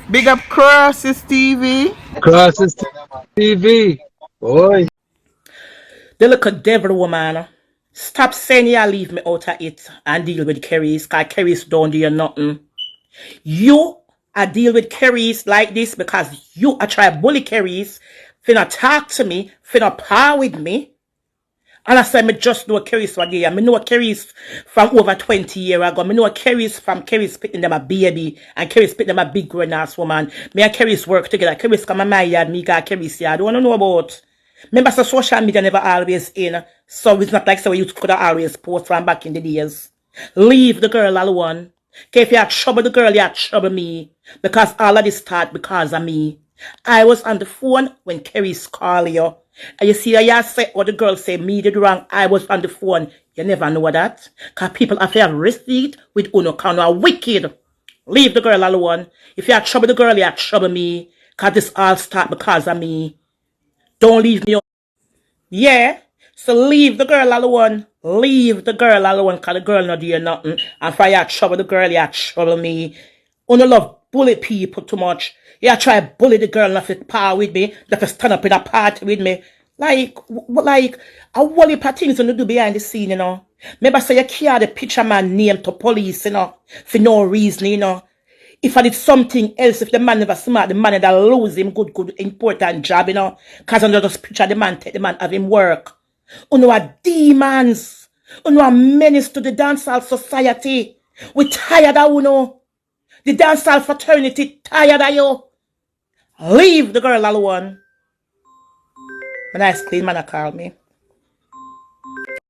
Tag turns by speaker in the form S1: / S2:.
S1: Big up Crosses TV.
S2: Crosses TV. Boy.
S3: The little devil woman. Stop saying you leave me out of it and deal with Kerry's, cause Kerry's don't do you nothing. You are deal with Kerry's like this because you are try bully Kerry's, finna talk to me, finna par with me. And I say me just know Kerry's for there. Me know Kerry's from over 20 years ago. Me know Kerry's from Kerry's picking them a baby and Kerry's picking them a big grown ass woman. Me and Kerry's work together. Kerry's come to my yard, me got Kerry's yard. I don't know about. Remember, so social media never always in. So it's not like so you could have always post from back in the days. Leave the girl alone. Okay, if you have trouble the girl, you have trouble me. Because all of this start because of me. I was on the phone when Kerry's call you. And you see that you say what the girl say me did wrong. I was on the phone. You never know that. Because people have to receipt with uno kind of wicked. Leave the girl alone. If you have trouble the girl, you have trouble me. Because this all start because of me. Don't leave me. Yeah. So leave the girl alone. Leave the girl alone because the girl not doing nothing. And if you trouble the girl, you trouble me. You don't love bully people too much. You try to bully the girl not to par with me, not to stand up in a party with me. Like a whole heap of things you do behind the scene, you know. Maybe say you carry the picture man name to police, you know, for no reason, you know. If I did something else, if the man never smart, the man that lose him good, important job, you know. Because I just picture the man, take the man, have him work. You know, are demons. You know, are menace to the dancehall society. We tired of, you know. The dancehall fraternity tired of you. Leave the girl alone. A nice clean man call me.